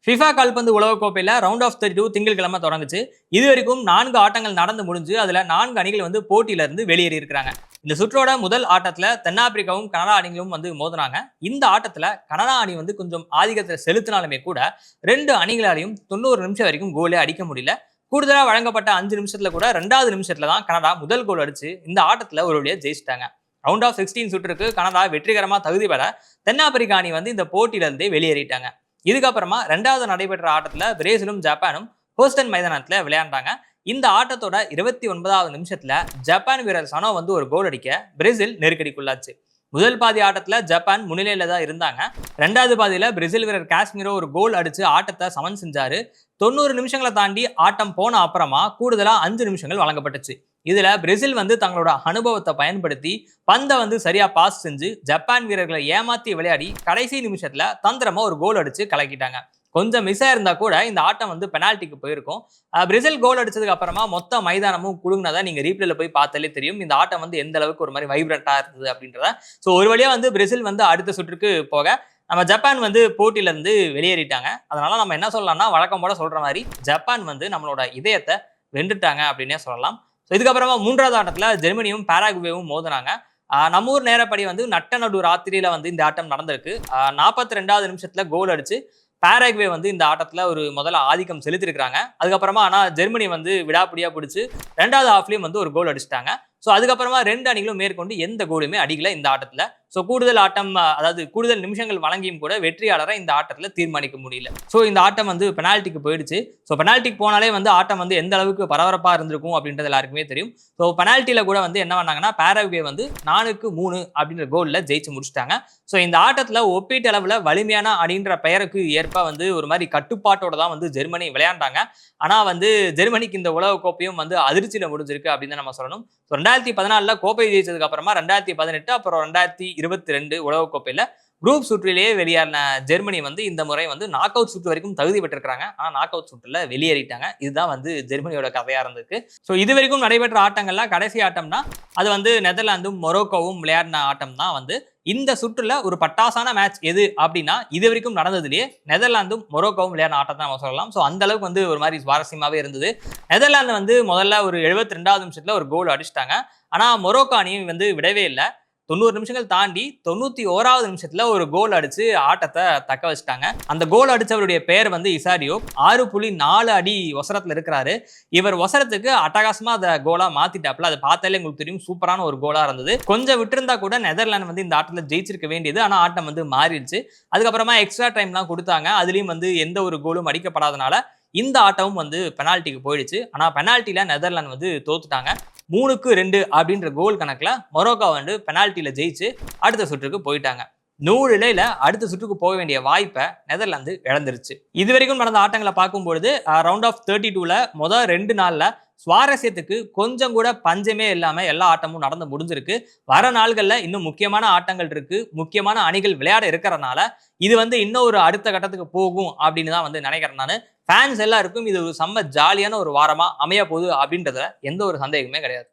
FIFA கால்பந்து உலகக்கோப்பையில round of 32 திங்கட்கிழமை தொடங்குச்சு. இதுவரைக்கும் 4 ஆட்டங்கள் நடந்து முடிஞ்சு அதுல 4 அணிகள் போட்டியில இருந்து வெளியேறி இருக்காங்க. இந்த சுற்றோட முதல் ஆட்டத்துல தென்னாப்பிரிக்காவும் கனடா அணிகளும் மோதினாங்க. இந்த ஆட்டத்துல கனடா அணி கொஞ்சம் ஆதிக்கத்தை செலுத்தினாலுமே கூட 2 அணிகளாலையும் 90 நிமிஷம் வரைக்கும் கோலே அடிக்க முடியல. கூடுதலா வழங்கப்பட்ட 5 நிமிஷத்துல கூட 2வது நிமிஷத்துல தான் கனடா முதல் கோல் அடிச்சு இந்த ஆட்டத்துல ஒரு வழியா ஜெயிச்சிட்டாங்க. ரவுண்ட் ஆஃப் 16 சுற்றுக்கு கனடா வெற்றிகரமா தகுதி பெற தென்னாப்பிரிக்கா அணி இந்த போட்டியில இருந்தே வெளியேறிட்டாங்க. இதுக்கப்புறமா 2வது நடைபெற்ற ஆட்டத்துல பிரேசிலும் ஜப்பானும் ஹோஸ்டன் மைதானத்துல விளையாண்டாங்க. இந்த ஆட்டத்தோட 29வது நிமிஷத்துல ஜப்பான் வீரர் சனோ ஒரு கோல் அடிக்க பிரேசில் நெருக்கடிக்குள்ளாச்சு. முதல் பாதி ஆட்டத்துல ஜப்பான் முன்னிலையில தான் இருந்தாங்க. 2வது பாதியில பிரேசில் வீரர் காஷ்மீரோ ஒரு கோல் அடிச்சு ஆட்டத்தை சமன் செஞ்சாரு. 90 நிமிஷங்களை தாண்டி ஆட்டம் போன அப்புறமா கூடுதலா 5 நிமிஷங்கள் வழங்கப்பட்டுச்சு. இதுல பிரேசில் தங்களோட அனுபவத்தை பயன்படுத்தி பந்தை சரியா பாஸ் செஞ்சு ஜப்பான் வீரர்களை ஏமாத்தி விளையாடி கடைசி நிமிஷத்துல தந்திரமா ஒரு கோல் அடிச்சு கலக்கிட்டாங்க. கொஞ்சம் மிஸ் ஆயிருந்தா கூட இந்த ஆட்டம் பெனால்டிக்கு போயிருக்கும். பிரேசில் கோல் அடிச்சதுக்கு அப்புறமா மொத்த மைதானமும் குலுங்கினதா நீங்க ரீப்ளேல போய் பார்த்தாலே தெரியும். இந்த ஆட்டம் எந்த அளவுக்கு ஒரு மாதிரி வைப்ரண்டா இருந்தது அப்படின்றத. ஸோ ஒரு வழியா பிரேசில் அடுத்த சுற்றுக்கு போக நம்ம ஜப்பான் போட்டியில இருந்து வெளியேறிட்டாங்க. அதனால நம்ம என்ன சொல்லலாம்னா வழக்கம் போல சொல்ற மாதிரி ஜப்பான் நம்மளோட இதயத்தை வென்றுட்டாங்க அப்படின்னே சொல்லலாம். இதுக்கப்புறமா 3வது ஆட்டத்துல ஜெர்மனியும் பாராகுவேவும் மோதினாங்க. நம்ம ஊர் நேரப்படி நட்ட நடு ராத்திரியில இந்த ஆட்டம் நடந்திருக்கு. 42வது நிமிஷத்துல கோல் அடிச்சு பாராகுவே இந்த ஆட்டத்துல ஒரு முதல்ல ஆதிக்கம் செலுத்திருக்காங்க. அதுக்கப்புறமா ஆனா ஜெர்மனி விடாப்பிடியா பிடிச்சு 2வது ஹாஃப்லயும் ஒரு கோல் அடிச்சிட்டாங்க. ஸோ அதுக்கப்புறமா 2 அணிகளும் மேற்கொண்டு எந்த கோலுமே அடிக்கல இந்த ஆட்டத்துல. ஸோ கூடுதல் ஆட்டம், அதாவது கூடுதல் நிமிஷங்கள் வழங்கியும் கூட வெற்றியாளரை இந்த ஆட்டத்துல தீர்மானிக்க முடியல. ஸோ இந்த ஆட்டம் பெனால்டிக்கு போயிடுச்சு. ஸோ பெனால்டிக்கு போனாலே ஆட்டம் எந்த அளவுக்கு பரபரப்பா இருந்திருக்கும் அப்படின்றது எல்லாருக்குமே தெரியும். ஸோ பெனால்டியில கூட என்ன பண்ணாங்கன்னா பாராகுவே 4-3 அப்படின்ற கோல்ல ஜெயிச்சு முடிச்சிட்டாங்க. ஸோ இந்த ஆட்டத்துல ஒப்பீட்டு அளவுல வலிமையான அணின்ற பெயருக்கு ஏற்ப ஒரு மாதிரி கட்டுப்பாட்டோட தான் ஜெர்மனி விளையாண்டாங்க. ஆனா ஜெர்மனிக்கு இந்த உலக கோப்பையும் அதிர்ச்சியில முடிஞ்சிருக்கு அப்படின்னு நம்ம சொல்லணும். 2014 கோப்பை ஜெயிச்சதுக்கு அப்புறமா 2018 அப்புறம் 2022 உலகக்கோப்பையில குரூப் சுற்றிலேயே வெளியேறின ஜெர்மனி இந்த முறை நாக் அவுட் சுற்று வரைக்கும் தகுதி பெற்றிருக்காங்க. ஆனா நாக் அவுட் சுற்றுல வெளியேறிட்டாங்க. இதுதான் ஜெர்மனியோட கதையா இருந்திருக்கு. ஸோ இது வரைக்கும் நடைபெற்ற ஆட்டங்கள்ல கடைசி ஆட்டம்னா அது நெதர்லாந்தும் மொரோக்கோவும் விளையாடின ஆட்டம் தான் இந்த சுற்றுல ஒரு பட்டாசான மேட்ச் எது அப்படின்னா இது வரைக்கும் நடந்ததுலேயே நெதர்லாந்தும் மொரோக்கோவும் விளையாடின ஆட்டம் தான் நம்ம சொல்லலாம். ஸோ அந்த அளவுக்கு ஒரு மாதிரி சுவாரஸ்யமாவே இருந்தது. நெதர்லாந்து முதல்ல ஒரு 72வது நிமிஷத்துல ஒரு கோல் அடிச்சிட்டாங்க. ஆனா மொரோக்கோ அணி விடவே இல்லை. 90 நிமிஷங்கள் தாண்டி 91வது நிமிஷத்துல ஒரு கோல் அடிச்சு ஆட்டத்தை தக்க வச்சுட்டாங்க. அந்த கோல் அடிச்சவருடைய பெயர் இசாரியோ. 6.4 அடி ஒசரத்துல இருக்கிறாரு. இவர் ஒசரத்துக்கு அட்டகாசமா அதை கோலா மாத்திட்டாப்ல. அதை பார்த்தாலே உங்களுக்கு தெரியும், சூப்பரான ஒரு கோலா இருந்தது. கொஞ்சம் விட்டுருந்தா கூட நெதர்லாந்து இந்த ஆட்டத்துல ஜெயிச்சிருக்க வேண்டியது. ஆனா ஆட்டம் மாறிடுச்சு. அதுக்கப்புறமா எக்ஸ்ட்ரா டைம்லாம் கொடுத்தாங்க. அதுலயும் எந்த ஒரு கோலும் அடிக்கப்படாதனால இந்த ஆட்டமும் பெனால்டிக்கு போயிடுச்சு. ஆனா பெனால்டில நெதர்லாந்து தோத்துட்டாங்க. 3-2 அப்படின்ற கோல் கணக்குல மொரோக்கோ பெனால்டியில ஜெயிச்சு அடுத்த சுற்றுக்கு போயிட்டாங்க. 100 நிலையில அடுத்த சுற்றுக்கு போக வேண்டிய வாய்ப்பை நெதர்லாந்து இழந்துருச்சு. இது வரைக்கும் நடந்த ஆட்டங்களை பார்க்கும்பொழுது ரவுண்ட் ஆஃப் 32ல முதல் 2 நாள்ல சுவாரஸ்யத்துக்கு கொஞ்சம் கூட பஞ்சமே இல்லாம எல்லா ஆட்டமும் நடந்து முடிஞ்சிருக்கு. வர நாள்கள்ல இன்னும் முக்கியமான ஆட்டங்கள் இருக்கு. முக்கியமான அணிகள் விளையாட இருக்கிறதுனால இது இன்னும் ஒரு அடுத்த கட்டத்துக்கு போகும் அப்படின்னு தான் நினைக்கிறேன் நான். ஃபேன்ஸ் எல்லாருக்கும் இது ஒரு செம்ம ஜாலியான ஒரு வாரமா அமைய போகுது அப்படின்றதுல எந்த ஒரு சந்தேகமே கிடையாது.